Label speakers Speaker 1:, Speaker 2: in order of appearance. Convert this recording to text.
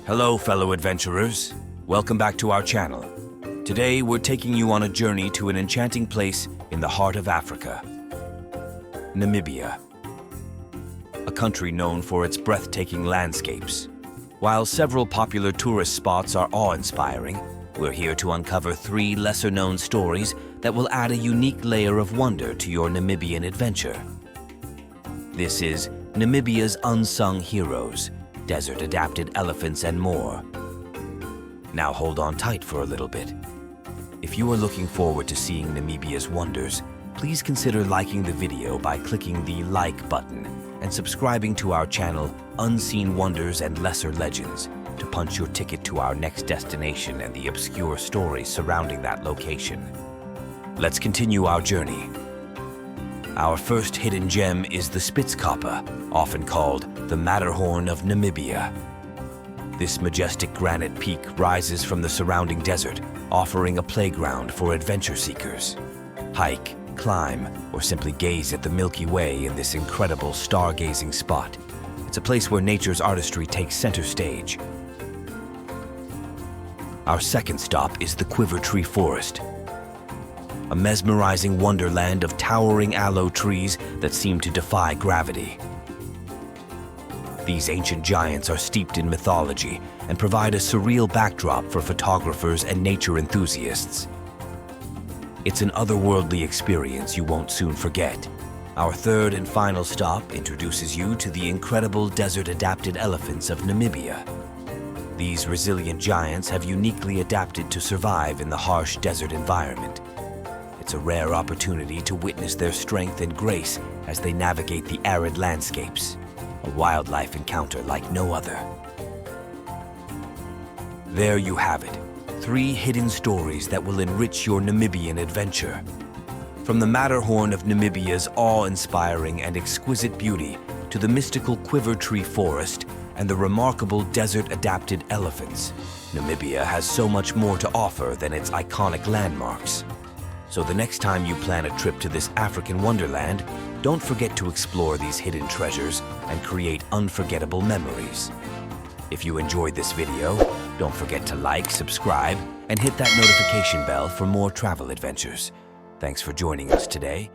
Speaker 1: Hello, fellow adventurers. Welcome back to our channel. Today, we're taking you on a journey to an enchanting place in the heart of Africa, Namibia, a country known for its breathtaking landscapes. While several popular tourist spots are awe-inspiring, we're here to uncover 3 lesser-known stories that will add a unique layer of wonder to your Namibian adventure. This is Namibia's Unsung Heroes, desert-adapted elephants, and more. Now hold on tight for a little bit. If you are looking forward to seeing Namibia's wonders, please consider liking the video by clicking the like button and subscribing to our channel Unseen Wonders and Lesser Legends to punch your ticket to our next destination and the obscure stories surrounding that location. Let's continue our journey. Our first hidden gem is the Spitzkoppe, often called the Matterhorn of Namibia. This majestic granite peak rises from the surrounding desert, offering a playground for adventure seekers. Hike, climb, or simply gaze at the Milky Way in this incredible stargazing spot. It's a place where nature's artistry takes center stage. Our second stop is the Quiver Tree Forest, a mesmerizing wonderland of towering aloe trees that seem to defy gravity. These ancient giants are steeped in mythology and provide a surreal backdrop for photographers and nature enthusiasts. It's an otherworldly experience you won't soon forget. Our third and final stop introduces you to the incredible desert-adapted elephants of Namibia. These resilient giants have uniquely adapted to survive in the harsh desert environment. It's a rare opportunity to witness their strength and grace as they navigate the arid landscapes, a wildlife encounter like no other. There you have it, 3 hidden stories that will enrich your Namibian adventure. From the Matterhorn of Namibia's awe-inspiring and exquisite beauty to the mystical Quiver Tree Forest and the remarkable desert-adapted elephants, Namibia has so much more to offer than its iconic landmarks. So the next time you plan a trip to this African wonderland, don't forget to explore these hidden treasures and create unforgettable memories. If you enjoyed this video, don't forget to like, subscribe, and hit that notification bell for more travel adventures. Thanks for joining us today.